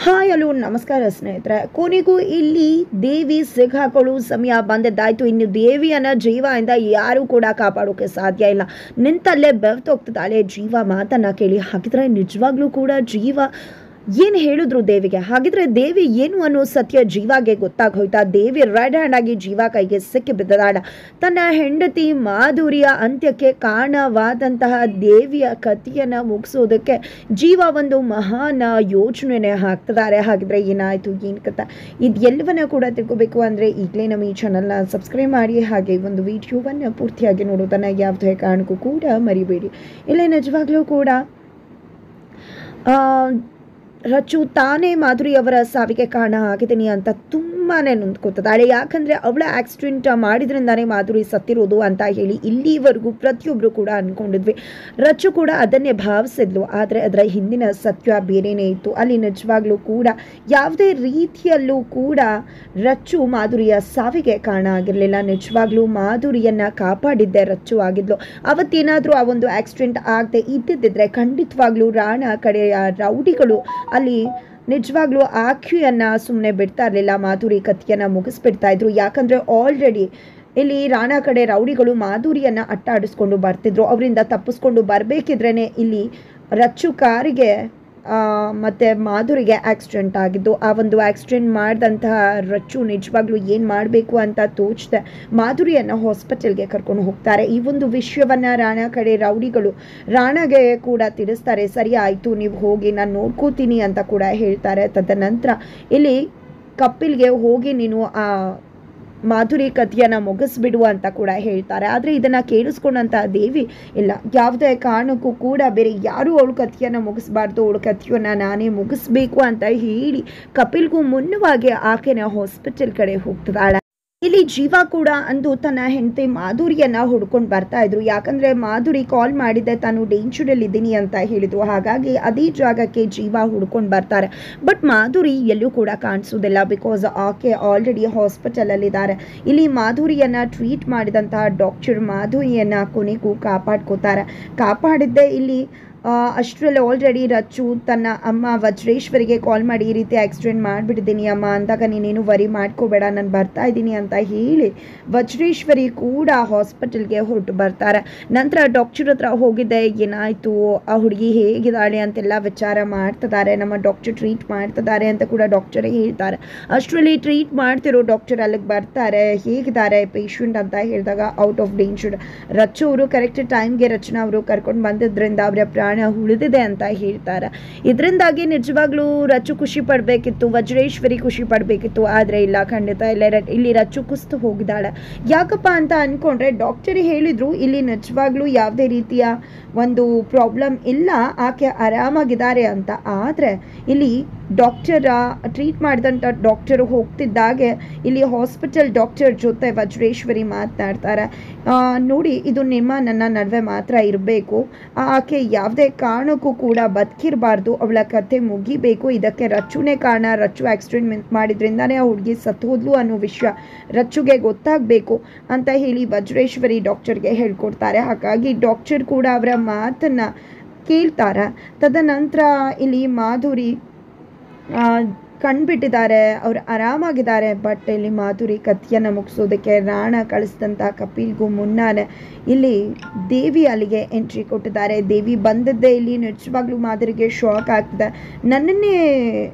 Hi hello ನಮಸ್ಕಾರ ಸ್ನೇಹಿತರೆ. ಕೊನೆಗೂ ಇಲ್ಲಿ ದೇವಿ ಸಿಕ್ಕಾಕೊಳ್ಳೋ ಸಮಯ ಬಂದಿದ್ದಾಯ್ತು. ಇನ್ನು ದೇವಿಯನ್ನ ಜೀವದಿಂದ ಯಾರೂ ಕೂಡ ಕಾಪಾಡೋಕೆ ಸಾಧ್ಯ ಇಲ್ಲ. ನಿಂತಲ್ಲೇ ಬೆವ್ತೋಗ್ತಿದ್ದಾಳೆ ಜೀವ ಮಾತನ್ನ ಕೇಳಿ. ಹಾಗಿದ್ರೆ ನಿಜವಾಗ್ಲೂ ಕೂಡ ಜೀವ ಏನು ಹೇಳಿದ್ರು ದೇವಿಗೆ? ಹಾಗಿದ್ರೆ ದೇವಿ ಏನು ಅನ್ನೋ ಸತ್ಯ ಜೀವಾಗೆ ಗೊತ್ತಾಗಿ ಹೋಯ್ತಾ? ದೇವಿ ರೆಡ್ ಹ್ಯಾಂಡ್ ಆಗಿ ಜೀವ ಕೈಗೆ ಸಿಕ್ಕಿ ಬಿದ್ದದಾಳ. ತನ್ನ ಹೆಂಡತಿ ಮಾಧುರಿಯ ಅಂತ್ಯಕ್ಕೆ ಕಾರಣವಾದಂತಹ ದೇವಿಯ ಕಥೆಯನ್ನು ಮುಗಿಸೋದಕ್ಕೆ ಜೀವ ಒಂದು ಮಹಾನ್ ಯೋಚನೆ ಹಾಕ್ತಿದ್ದಾರೆ. ಹಾಗಿದ್ರೆ ಏನಾಯಿತು, ಏನು ಕಥೆ, ಇದೆಲ್ಲವನ್ನ ಕೂಡ ತಿಳ್ಕೋಬೇಕು ಅಂದರೆ ಈಗಲೇ ನಮ್ಮ ಈ ಚಾನಲ್ನ ಸಬ್ಸ್ಕ್ರೈಬ್ ಮಾಡಿ, ಹಾಗೆ ಒಂದು ವಿಡಿಯೋವನ್ನು ಪೂರ್ತಿಯಾಗಿ ನೋಡೋದನ್ನು ಯಾವುದೇ ಕಾರಣಕ್ಕೂ ಕೂಡ ಮರಿಬೇಡಿ. ಇಲ್ಲೇ ನಿಜವಾಗ್ಲೂ ಕೂಡ ರಚ್ಚು ತಾನೇ ಮಾಧುರಿಯವರ ಸಾವಿಗೆ ಕಾರಣ ಆಗಿದ್ದೀನಿ ಅಂತ ತುಂಬಾ ನೊಂದ್ಕೋತಿದ್ದಾಳೆ. ಯಾಕಂದರೆ ಅವಳ ಆಕ್ಸಿಡೆಂಟ್ ಮಾಡಿದ್ರಿಂದಾನೇ ಮಾಧುರಿ ಸತ್ತಿರೋದು ಅಂತ ಹೇಳಿ ಇಲ್ಲಿವರೆಗೂ ಪ್ರತಿಯೊಬ್ಬರು ಕೂಡ ಅಂದ್ಕೊಂಡಿದ್ವಿ. ರಚ್ಚು ಕೂಡ ಅದನ್ನೇ ಭಾವಿಸಿದ್ಲು. ಆದರೆ ಅದರ ಹಿಂದಿನ ಸತ್ಯ ಬೇರೆಯೇ ಇತ್ತು. ಅಲ್ಲಿ ನಿಜವಾಗ್ಲೂ ಕೂಡ ಯಾವುದೇ ರೀತಿಯಲ್ಲೂ ಕೂಡ ರಚ್ಚು ಮಾಧುರಿಯ ಸಾವಿಗೆ ಕಾರಣ ಆಗಿರಲಿಲ್ಲ. ನಿಜವಾಗ್ಲೂ ಮಾಧುರಿಯನ್ನು ಕಾಪಾಡಿದ್ದೆ ರಚ್ಚು ಆಗಿದ್ಲು. ಅವತ್ತೇನಾದರೂ ಆ ಒಂದು ಆಕ್ಸಿಡೆಂಟ್ ಆಗದೆ ಇದ್ದಿದ್ದರೆ ಖಂಡಿತವಾಗ್ಲೂ ರಾಣಾ ಕಡೆಯ ರೌಡಿಗಳು ಅಲ್ಲಿ ನಿಜವಾಗ್ಲೂ ಆಖ್ಯೆಯನ್ನು ಸುಮ್ಮನೆ ಬಿಡ್ತಾ ಇರಲಿಲ್ಲ. ಮಾಧುರಿ ಕಥೆಯನ್ನು ಮುಗಿಸ್ಬಿಡ್ತಾ ಇದ್ರು. ಯಾಕಂದರೆ ಆಲ್ರೆಡಿ ಇಲ್ಲಿ ರಾಣಾ ಕಡೆ ರೌಡಿಗಳು ಮಾಧುರಿಯನ್ನು ಅಟ್ಟಾಡಿಸ್ಕೊಂಡು ಬರ್ತಿದ್ರು. ಅವರಿಂದ ತಪ್ಪಿಸ್ಕೊಂಡು ಬರಬೇಕಿದ್ರೇ ಇಲ್ಲಿ ರಚ್ಚು ಕಾರಿಗೆ ಮತ್ತು ಮಾಧುರಿಗೆ ಆಕ್ಸಿಡೆಂಟ್ ಆಗಿದ್ದು. ಆ ಒಂದು ಆಕ್ಸಿಡೆಂಟ್ ಮಾಡಿದಂತಹ ರಚ್ಚು ನಿಜವಾಗ್ಲೂ ಏನು ಮಾಡಬೇಕು ಅಂತ ತೋಚದೆ ಮಾಧುರಿಯನ್ನು ಹಾಸ್ಪಿಟಲ್ಗೆ ಕರ್ಕೊಂಡು ಹೋಗ್ತಾರೆ. ಈ ಒಂದು ವಿಷಯವನ್ನು ರಾಣಾ ಕಡೆ ರೌಡಿಗಳು ರಾಣಾಗೆ ಕೂಡ ತಿಳಿಸ್ತಾರೆ. ಸರಿ ಆಯಿತು, ನೀವು ಹೋಗಿ ನಾನು ನೋಡ್ಕೋತೀನಿ ಅಂತ ಕೂಡ ಹೇಳ್ತಾರೆ. ತದನಂತರ ಇಲ್ಲಿ ಕಪಿಲ್ಗೆ ಹೋಗಿ ನೀನು ಆ ಮಾಧುರಿ ಕಥೆಯನ್ನು ಮುಗಿಸ್ಬಿಡು ಅಂತ ಕೂಡ ಹೇಳ್ತಾರೆ. ಆದರೆ ಇದನ್ನು ಕೇಳಿಸ್ಕೊಂಡಂಥ ದೇವಿ ಇಲ್ಲ, ಯಾವುದೇ ಕಾರಣಕ್ಕೂ ಕೂಡ ಬೇರೆ ಯಾರೂ ಅವಳ ಕಥೆಯನ್ನು ಮುಗಿಸ್ಬಾರ್ದು, ಅವಳ ಕಥೆಯನ್ನು ನಾನೇ ಮುಗಿಸ್ಬೇಕು ಅಂತ ಹೇಳಿ ಕಪಿಲ್ಗೂ ಮುನ್ನವಾಗಿ ಆಕೆನ ಹಾಸ್ಪಿಟಲ್ ಕಡೆ ಹೋಗ್ತಿದ್ದಾಳೆ. ಇಲ್ಲಿ ಜೀವ ಕೂಡ ಅಂದು ತನ್ನ ಹೆಂಡತಿ ಮಾಧುರಿಯನ್ನು ಹುಡ್ಕೊಂಡು ಬರ್ತಾ ಇದ್ರು. ಯಾಕಂದರೆ ಮಾಧುರಿ ಕಾಲ್ ಮಾಡಿದ್ದೆ ತಾನು ಡೇಂಜರಲ್ಲಿ ಇದ್ದೀನಿ ಅಂತ ಹೇಳಿದ್ರು. ಹಾಗಾಗಿ ಅದೇ ಜಾಗಕ್ಕೆ ಜೀವ ಹುಡ್ಕೊಂಡು ಬರ್ತಾರೆ. ಬಟ್ ಮಾಧುರಿ ಎಲ್ಲೂ ಕೂಡ ಕಾಣಿಸೋದಿಲ್ಲ. ಬಿಕಾಸ್ ಆಕೆ ಆಲ್ರೆಡಿ ಹಾಸ್ಪಿಟಲಲ್ಲಿದ್ದಾರೆ. ಇಲ್ಲಿ ಮಾಧುರಿಯನ್ನು ಟ್ರೀಟ್ ಮಾಡಿದಂತಹ ಡಾಕ್ಟರ್ ಮಾಧುರಿಯನ್ನು ಕೊನೆಗೂ ಕಾಪಾಡಿದ್ದೆ ಇಲ್ಲಿ ಅಷ್ಟರಲ್ಲಿ ಆಲ್ರೆಡಿ ರಚ್ಚು ತನ್ನ ಅಮ್ಮ ವಜ್ರೇಶ್ವರಿಗೆ ಕಾಲ್ ಮಾಡಿ ಈ ರೀತಿ ಆಕ್ಸಿಡೆಂಟ್ ಮಾಡಿಬಿಟ್ಟಿದ್ದೀನಿ ಅಮ್ಮ ಅಂದಾಗ ನೀನೇನು ವರಿ ಮಾಡ್ಕೋಬೇಡ, ನಾನು ಬರ್ತಾ ಇದ್ದೀನಿ ಅಂತ ಹೇಳಿ ವಜ್ರೇಶ್ವರಿ ಕೂಡ ಹಾಸ್ಪಿಟಲ್ಗೆ ಹೊರಟು ಬರ್ತಾರೆ. ನಂತರ ಡಾಕ್ಟರ್ ಹತ್ರ ಹೋಗಿದ್ದೆ, ಏನಾಯಿತು, ಆ ಹುಡುಗಿ ಹೇಗಿದ್ದಾಳೆ ಅಂತೆಲ್ಲ ವಿಚಾರ ಮಾಡ್ತಿದ್ದಾರೆ. ನಮ್ಮ ಡಾಕ್ಟರ್ ಟ್ರೀಟ್ ಮಾಡ್ತಿದ್ದಾರೆ ಅಂತ ಕೂಡ ಡಾಕ್ಟರೇ ಹೇಳ್ತಾರೆ. ಅಷ್ಟರಲ್ಲಿ ಟ್ರೀಟ್ ಮಾಡ್ತಿರೋ ಡಾಕ್ಟರ್ ಅಲ್ಲಿಗೆ ಬರ್ತಾರೆ. ಹೇಗಿದ್ದಾರೆ ಪೇಷಂಟ್ ಅಂತ ಹೇಳಿದಾಗ ಔಟ್ ಆಫ್ ಡೇಂಜರ್. ರಚ್ಚು ಅವರು ಕರೆಕ್ಟ್ ಟೈಮ್ಗೆ ರಚನಾ ಅವರು ಕರ್ಕೊಂಡು ಬಂದಿದ್ದರಿಂದ ಅವರ ಪ್ರಾಣ ಉಳಿದಿದೆ ಅಂತ ಹೇಳ್ತಾರೆ. ಇದರಿಂದಾಗಿ ನಿಜವಾಗ್ಲೂ ರಚ್ಚು ಖುಷಿ ಪಡಬೇಕಿತ್ತು, ವಜ್ರೇಶ್ವರಿ ಖುಷಿ ಪಡಬೇಕಿತ್ತು. ಆದರೆ ಇಲ್ಲ, ಖಂಡಿತ ಇಲ್ಲಿ ರಚ್ಚು ಕುಸ್ತು ಹೋಗಿದ್ದಾಳೆ. ಯಾಕಪ್ಪ ಅಂತ ಅಂದ್ಕೊಂಡ್ರೆ ಡಾಕ್ಟರ್ ಹೇಳಿದ್ರು ಇಲ್ಲಿ ನಿಜವಾಗ್ಲೂ ಯಾವುದೇ ರೀತಿಯ ಒಂದು ಪ್ರಾಬ್ಲಮ್ ಇಲ್ಲ, ಆಕೆ ಆರಾಮಾಗಿದ್ದಾರೆ ಅಂತ. ಆದರೆ ಇಲ್ಲಿ ಡಾಕ್ಟರ್ ಟ್ರೀಟ್ ಮಾಡಿದಂಥ ಡಾಕ್ಟರ್ ಹೋಗ್ತಿದ್ದಾಗೆ ಇಲ್ಲಿ ಹಾಸ್ಪಿಟಲ್ ಡಾಕ್ಟರ್ ಜೊತೆ ವಜ್ರೇಶ್ವರಿ ಮಾತನಾಡ್ತಾರೆ. ನೋಡಿ, ಇದು ನನ್ನ ನಡುವೆ ಮಾತ್ರ ಇರಬೇಕು, ಆಕೆ ಯಾವುದೇ ಕಾರಣಕ್ಕೂ ಕೂಡ ಬದುಕಿರಬಾರ್ದು, ಅವಳ ಕಥೆ ಮುಗಿಬೇಕು, ಇದಕ್ಕೆ ರಚ್ಚುನೇ ಕಾರಣ, ರಚ್ಚು ಆಕ್ಸಿಡೆಂಟ್ ಮಾಡಿದ್ರಿಂದಾನೇ ಆ ಹುಡುಗಿ ಸತ್ತು ಹೋದ್ಲು ಅನ್ನೋ ವಿಷಯ ರಚ್ಚುಗೆ ಗೊತ್ತಾಗಬೇಕು ಅಂತ ಹೇಳಿ ವಜ್ರೇಶ್ವರಿ ಡಾಕ್ಟರ್ಗೆ ಹೇಳ್ಕೊಡ್ತಾರೆ. ಹಾಗಾಗಿ ಡಾಕ್ಟರ್ ಕೂಡ ಅವರ ಮಾತನ್ನು ಕೇಳ್ತಾರೆ. ತದನಂತರ ಇಲ್ಲಿ ಮಾಧುರಿ ಕಂಡುಬಿಟ್ಟಿದ್ದಾರೆ, ಅವರು ಆರಾಮಾಗಿದ್ದಾರೆ. ಬಟ್ ಇಲ್ಲಿ ಮಾಧುರಿ ಕಥೆಯನ್ನು ಮುಗಿಸೋದಕ್ಕೆ ರಾಣಾ ಕಳಿಸಿದಂಥ ಕಪಿಲ್ಗೂ ಮುನ್ನಾನೆ ಇಲ್ಲಿ ದೇವಿ ಅಲ್ಲಿಗೆ ಎಂಟ್ರಿ ಕೊಟ್ಟಿದ್ದಾರೆ. ದೇವಿ ಬಂದದ್ದೇ ಇಲ್ಲಿ ನಿಜವಾಗ್ಲೂ ಮಾಧುರಿಗೆ ಶಾಕ್ ಆಗ್ತದೆ. ನನ್ನನ್ನೇ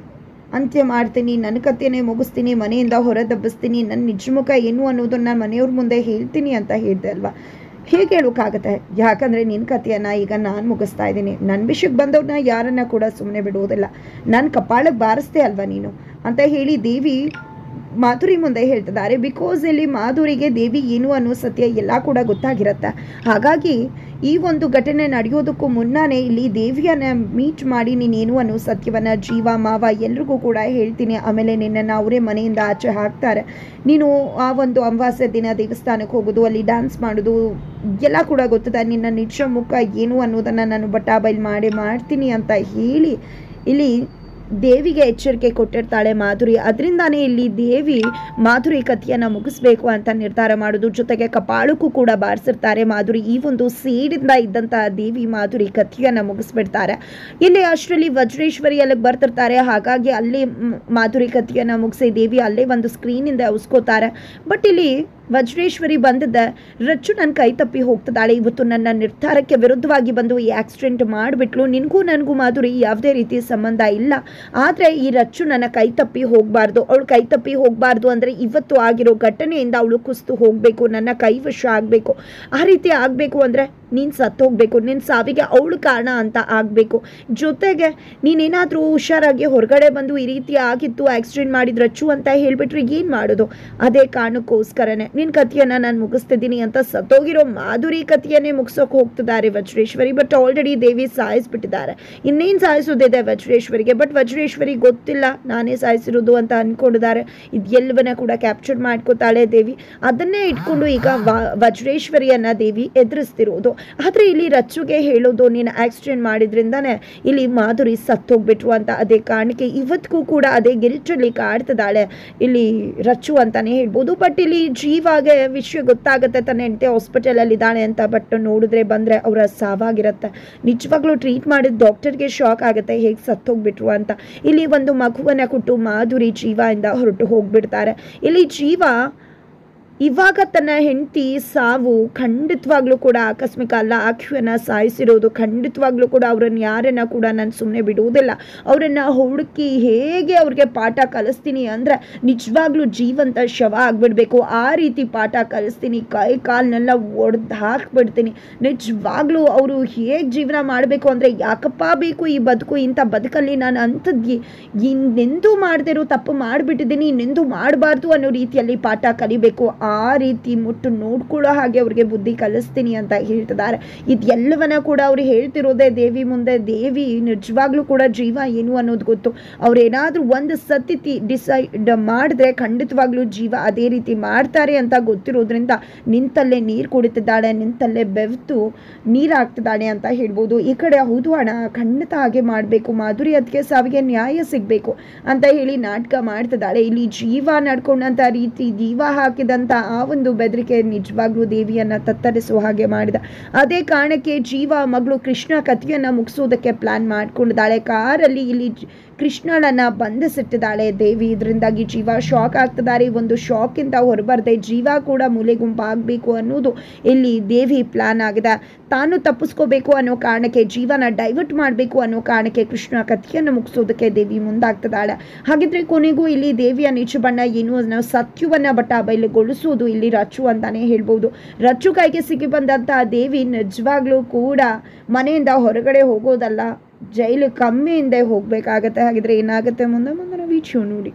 ಅಂತ್ಯ ಮಾಡ್ತೀನಿ, ನನ್ನ ಕಥೆಯೇ ಮುಗಿಸ್ತೀನಿ, ಮನೆಯಿಂದ ಹೊರದಬ್ಬಿಸ್ತೀನಿ, ನನ್ನ ನಿಜ ಮುಖ ಏನು ಅನ್ನೋದನ್ನು ಮನೆಯವ್ರ ಮುಂದೆ ಹೇಳ್ತೀನಿ ಅಂತ ಹೇಳಿದೆ ಅಲ್ವಾ. ಹೇಗೆ ಹೇಳೋಕ್ಕಾಗತ್ತೆ? ಯಾಕಂದರೆ ನಿನ್ನ ಕಥೆಯನ್ನು ಈಗ ನಾನು ಮುಗಿಸ್ತಾ ಇದ್ದೀನಿ. ನನ್ನ ವಿಷಯಕ್ಕೆ ಬಂದವ್ರನ್ನ ಯಾರನ್ನ ಕೂಡ ಸುಮ್ಮನೆ ಬಿಡುವುದಿಲ್ಲ, ನನ್ನ ಕಪಾಳಕ್ಕೆ ಬಾರಿಸ್ದೆ ಅಲ್ವಾ ನೀನು ಅಂತ ಹೇಳಿ ದೇವಿ ಮಾಧುರಿ ಮುಂದೆ ಹೇಳ್ತಿದ್ದಾರೆ. ಬಿಕಾಸ್ ಇಲ್ಲಿ ಮಾಧುರಿಗೆ ದೇವಿ ಏನು ಅನ್ನೋ ಸತ್ಯ ಎಲ್ಲ ಕೂಡ ಗೊತ್ತಾಗಿರುತ್ತೆ. ಹಾಗಾಗಿ ಈ ಒಂದು ಘಟನೆ ನಡೆಯೋದಕ್ಕೂ ಮುನ್ನಾನೇ ಇಲ್ಲಿ ದೇವಿಯನ್ನು ಮೀಟ್ ಮಾಡಿ ನೀನೇನು ಅನ್ನೋ ಸತ್ಯವನ್ನು ಜೀವ ಮಾವ ಎಲ್ರಿಗೂ ಕೂಡ ಹೇಳ್ತೀನಿ. ಆಮೇಲೆ ನಿನ್ನನ್ನು ಅವರೇ ಮನೆಯಿಂದ ಆಚೆ ಹಾಕ್ತಾರೆ. ನೀನು ಆ ಒಂದು ಅಮಾವಾಸ್ಯೆ ದಿನ ದೇವಸ್ಥಾನಕ್ಕೆ ಹೋಗೋದು, ಅಲ್ಲಿ ಡ್ಯಾನ್ಸ್ ಮಾಡೋದು ಎಲ್ಲ ಕೂಡ ಗೊತ್ತದೆ. ನಿನ್ನ ನಿಜ ಮುಖ ಏನು ಅನ್ನೋದನ್ನು ನಾನು ಬಟಾಬೈಲ್ ಮಾಡ್ತೀನಿ ಅಂತ ಹೇಳಿ ಇಲ್ಲಿ ದೇವಿಗೆ ಎಚ್ಚರಿಕೆ ಕೊಟ್ಟಿರ್ತಾಳೆ ಮಾಧುರಿ. ಅದರಿಂದಾನೇ ಇಲ್ಲಿ ದೇವಿ ಮಾಧುರಿ ಕಥೆಯನ್ನು ಮುಗಿಸ್ಬೇಕು ಅಂತ ನಿರ್ಧಾರ ಮಾಡೋದು. ಜೊತೆಗೆ ಕಪಾಳಕ್ಕೂ ಕೂಡ ಬಾರಿಸಿರ್ತಾರೆ ಮಾಧುರಿ. ಈ ಒಂದು ಸೇಡಿಂದ ಇದ್ದಂತಹ ದೇವಿ ಮಾಧುರಿ ಕಥೆಯನ್ನು ಮುಗಿಸ್ಬಿಡ್ತಾರೆ. ಇಲ್ಲಿ ಅಷ್ಟರಲ್ಲಿ ವಜ್ರೇಶ್ವರಿ ಅಲ್ಲಿಗೆ ಬರ್ತಿರ್ತಾರೆ. ಹಾಗಾಗಿ ಅಲ್ಲಿ ಮಾಧುರಿ ಕಥೆಯನ್ನು ಮುಗಿಸಿ ದೇವಿ ಅಲ್ಲೇ ಒಂದು ಸ್ಕ್ರೀನಿಂದ ಉಸ್ಕೋತಾರೆ. ಬಟ್ ಇಲ್ಲಿ ವಜ್ರೇಶ್ವರಿ ಬಂದಿದ್ದೆ, ರಚ್ಚು ನನ್ನ ಕೈ ತಪ್ಪಿ ಹೋಗ್ತಿದ್ದಾಳೆ, ಇವತ್ತು ನನ್ನ ನಿರ್ಧಾರಕ್ಕೆ ವಿರುದ್ಧವಾಗಿ ಬಂದು ಈ ಆಕ್ಸಿಡೆಂಟ್ ಮಾಡಿಬಿಟ್ಲು, ನಿನಗೂ ನನಗೂ ಮಾಧುರಿ ಯಾವುದೇ ರೀತಿ ಸಂಬಂಧ ಇಲ್ಲ, ಆದರೆ ಈ ರಚ್ಚು ನನ್ನ ಕೈ ತಪ್ಪಿ ಹೋಗಬಾರ್ದು, ಅವಳು ಕೈ ತಪ್ಪಿ ಹೋಗಬಾರ್ದು ಅಂದರೆ ಇವತ್ತು ಆಗಿರೋ ಘಟನೆಯಿಂದ ಅವಳು ಕುಸ್ತು ಹೋಗಬೇಕು, ನನ್ನ ಕೈವಶ ಆಗಬೇಕು. ಆ ರೀತಿ ಆಗಬೇಕು ಅಂದರೆ ನೀನು ಸತ್ತು ಹೋಗಬೇಕು, ನಿನ್ನ ಸಾವಿಗೆ ಅವಳು ಕಾರಣ ಅಂತ ಆಗಬೇಕು. ಜೊತೆಗೆ ನೀನೇನಾದರೂ ಹುಷಾರಾಗಿ ಹೊರಗಡೆ ಬಂದು ಈ ರೀತಿ ಆಗಿತ್ತು, ಆಕ್ಸಿಡೆಂಟ್ ಮಾಡಿದ ರಚ್ಚು ಅಂತ ಹೇಳಿಬಿಟ್ರೆ ಏನು ಮಾಡೋದು? ಅದೇ ಕಾರಣಕ್ಕೋಸ್ಕರನೇ ನಿನ್ನ ಕಥೆಯನ್ನು ನಾನು ಮುಗಿಸ್ತಿದ್ದೀನಿ ಅಂತ ಸತ್ತೋಗಿರೋ ಮಾಧುರಿ ಕಥೆಯನ್ನೇ ಮುಗಿಸೋಕೆ ಹೋಗ್ತಿದ್ದಾರೆ ವಜ್ರೇಶ್ವರಿ. ಬಟ್ ಆಲ್ರೆಡಿ ದೇವಿ ಸಾಯಿಸ್ಬಿಟ್ಟಿದ್ದಾರೆ. ಇನ್ನೇನು ಸಾಯಿಸೋದಿದೆ ವಜ್ರೇಶ್ವರಿಗೆ? ಬಟ್ ವಜ್ರೇಶ್ವರಿ ಗೊತ್ತಿಲ್ಲ ನಾನೇ ಸಾಯಿಸಿರೋದು ಅಂತ ಅಂದ್ಕೊಂಡಿದ್ದಾರೆ. ಇದೆಲ್ಲವನ್ನ ಕೂಡ ಕ್ಯಾಪ್ಚರ್ ಮಾಡ್ಕೋತಾಳೆ ದೇವಿ. ಅದನ್ನೇ ಇಟ್ಕೊಂಡು ಈಗ ವಜ್ರೇಶ್ವರಿಯನ್ನು ದೇವಿ ಎದುರಿಸ್ತಿರೋದು. ಆದರೆ ಇಲ್ಲಿ ರಚ್ಚುಗೆ ಹೇಳೋದು, ನೀನು ಆಕ್ಸಿಡೆಂಟ್ ಮಾಡಿದ್ರಿಂದಾನೆ ಇಲ್ಲಿ ಮಾಧುರಿ ಸತ್ತೋಗ್ಬಿಟ್ರು ಅಂತ. ಅದೇ ಕಾರಣಕ್ಕೆ ಇವತ್ತಿಗೂ ಕೂಡ ಅದೇ ಗಿಲ್ಟಲ್ಲಿ ಕಾಡ್ತಿದ್ದಾಳೆ ಇಲ್ಲಿ ರಚ್ಚು ಅಂತಾನೆ ಹೇಳ್ಬೋದು. ಬಟ್ ಇಲ್ಲಿ ಜೀವಾಗೆ ವಿಷಯ ಗೊತ್ತಾಗುತ್ತೆ ತನ್ನ ಹೆಂಡತಿ ಹಾಸ್ಪಿಟಲಲ್ಲಿ ಇದ್ದಾಳೆ ಅಂತ. ಬಟ್ ನೋಡಿದ್ರೆ ಬಂದರೆ ಅವರ ಸಾವಾಗಿರುತ್ತೆ. ನಿಜವಾಗ್ಲೂ ಟ್ರೀಟ್ ಮಾಡಿದ ಡಾಕ್ಟರ್ಗೆ ಶಾಕ್ ಆಗುತ್ತೆ ಹೇಗೆ ಸತ್ತೋಗ್ಬಿಟ್ರು ಅಂತ. ಇಲ್ಲಿ ಒಂದು ಮಗುವನ್ನು ಕೊಟ್ಟು ಮಾಧುರಿ ಜೀವದಿಂದ ಹೊರಟು ಹೋಗ್ಬಿಡ್ತಾರೆ. ಇಲ್ಲಿ ಜೀವ ಇವಾಗ ತನ್ನ ಹೆಂಡತಿ ಸಾವು ಖಂಡಿತವಾಗ್ಲೂ ಕೂಡ ಆಕಸ್ಮಿಕ ಅಲ್ಲ, ಆಕೆಯನ್ನು ಸಾಯಿಸಿರೋದು. ಖಂಡಿತವಾಗ್ಲೂ ಕೂಡ ಅವರನ್ನು ಯಾರನ್ನು ಕೂಡ ನಾನು ಸುಮ್ಮನೆ ಬಿಡುವುದಿಲ್ಲ. ಅವರನ್ನು ಹುಡುಕಿ ಹೇಗೆ ಅವ್ರಿಗೆ ಪಾಠ ಕಲಿಸ್ತೀನಿ ಅಂದರೆ ನಿಜವಾಗ್ಲೂ ಜೀವಂತ ಶವ ಆಗಿಬಿಡ್ಬೇಕು, ಆ ರೀತಿ ಪಾಠ ಕಲಿಸ್ತೀನಿ. ಕೈ ಕಾಲನ್ನೆಲ್ಲ ಒಡೆದು ಹಾಕ್ಬಿಡ್ತೀನಿ. ನಿಜವಾಗ್ಲೂ ಅವರು ಹೇಗೆ ಜೀವನ ಮಾಡಬೇಕು ಅಂದರೆ ಯಾಕಪ್ಪ ಬೇಕು ಈ ಬದುಕು, ಇಂಥ ಬದುಕಲ್ಲಿ ನಾನು ಅಂಥದ್ದು ಇನ್ನೆಂದೂ ಮಾಡದಿರೋ ತಪ್ಪು ಮಾಡಿಬಿಟ್ಟಿದ್ದೀನಿ, ಇನ್ನೆಂದೂ ಮಾಡಬಾರ್ದು ಅನ್ನೋ ರೀತಿಯಲ್ಲಿ ಪಾಠ ಕಲಿಬೇಕು. ಆ ರೀತಿ ಮುಟ್ಟು ನೋಡ್ಕೊಳ್ಳೋ ಹಾಗೆ ಅವ್ರಿಗೆ ಬುದ್ಧಿ ಕಲಿಸ್ತೀನಿ ಅಂತ ಹೇಳ್ತಿದ್ದಾರೆ. ಇದೆಲ್ಲವನ್ನ ಕೂಡ ಅವ್ರು ಹೇಳ್ತಿರೋದೇ ದೇವಿ ಮುಂದೆ. ದೇವಿ ನಿಜವಾಗ್ಲೂ ಕೂಡ ಜೀವ ಏನು ಅನ್ನೋದು ಗೊತ್ತು. ಅವ್ರೇನಾದ್ರೂ ಒಂದು ಸತಿ ಡಿಸೈಡ್ ಮಾಡಿದ್ರೆ ಖಂಡಿತವಾಗ್ಲೂ ಜೀವ ಅದೇ ರೀತಿ ಮಾಡ್ತಾರೆ ಅಂತ ಗೊತ್ತಿರೋದ್ರಿಂದ ನಿಂತಲ್ಲೇ ನೀರು ಕುಡಿತಿದ್ದಾಳೆ, ನಿಂತಲ್ಲೇ ಬೆವೆತು ನೀರು ಹಾಕ್ತಿದ್ದಾಳೆ ಅಂತ ಹೇಳ್ಬೋದು. ಈ ಕಡೆ ಹೌದು ಅಣ್ಣ ಖಂಡಿತ ಹಾಗೆ ಮಾಡಬೇಕು, ಮಾಧುರಿ ಅದಕ್ಕೆ ಸಾವಿಗೆ ನ್ಯಾಯ ಸಿಗಬೇಕು ಅಂತ ಹೇಳಿ ನಾಟಕ ಮಾಡ್ತಿದ್ದಾಳೆ. ಇಲ್ಲಿ ಜೀವ ನಡ್ಕೊಂಡಂಥ ರೀತಿ, ಜೀವ ಹಾಕಿದಂಥ ಆ ಒಂದು ಬೆದರಿಕೆ ನಿಜವಾಗ್ಲೂ ದೇವಿಯನ್ನು ತತ್ತರಿಸುವ ಹಾಗೆ ಮಾಡಿದ. ಅದೇ ಕಾರಣಕ್ಕೆ ಜೀವ ಮಗಳು ಕೃಷ್ಣ ಕಥೆಯನ್ನು ಮುಗಿಸೋದಕ್ಕೆ ಪ್ಲಾನ್ ಮಾಡ್ಕೊಂಡಿದ್ದಾಳೆ. ಕಾರಲ್ಲಿ ಇಲ್ಲಿ ಕೃಷ್ಣಳನ್ನು ಬಂಧಿಸಿಟ್ಟಿದ್ದಾಳೆ ದೇವಿ. ಇದರಿಂದಾಗಿ ಜೀವ ಶಾಕ್ ಆಗ್ತಿದ್ದಾರೆ. ಒಂದು ಶಾಕಿಂದ ಹೊರಬರದೆ ಜೀವ ಕೂಡ ಮೂಲೆ ಗುಂಪಾಗಬೇಕು ಅನ್ನೋದು ಇಲ್ಲಿ ದೇವಿ ಪ್ಲಾನ್ ಆಗಿದೆ. ತಾನು ತಪ್ಪಿಸ್ಕೋಬೇಕು ಅನ್ನೋ ಕಾರಣಕ್ಕೆ, ಜೀವನ ಡೈವರ್ಟ್ ಮಾಡಬೇಕು ಅನ್ನೋ ಕಾರಣಕ್ಕೆ ಕೃಷ್ಣ ಕಥೆಯನ್ನು ಮುಗಿಸೋದಕ್ಕೆ ದೇವಿ ಮುಂದಾಗ್ತಿದ್ದಾಳೆ. ಹಾಗಿದ್ರೆ ಕೊನೆಗೂ ಇಲ್ಲಿ ದೇವಿಯ ನಿಜ ಬಣ್ಣ ಏನು ಅನ್ನೋ ಸತ್ಯವನ್ನು ಬಟ್ಟ ಬಯಲುಗೊಳಿಸೋದು ಇಲ್ಲಿ ರಚ್ಚು ಅಂತಾನೆ ಹೇಳ್ಬೋದು. ರಚ್ಚು ಕೈಗೆ ಸಿಕ್ಕಿ ಬಂದಂತಹ ದೇವಿ ನಿಜವಾಗ್ಲೂ ಕೂಡ ಮನೆಯಿಂದ ಹೊರಗಡೆ ಹೋಗೋದಲ್ಲ, ಜೈಲು ಕಮ್ಮಿಯಿಂದ ಹೋಗಬೇಕಾಗತ್ತೆ. ಹಾಗಿದ್ರೆ ಏನಾಗುತ್ತೆ ಮುಂದೆ ಮುಂದಿನ ವಿಡಿಯೋ ನೋಡಿ.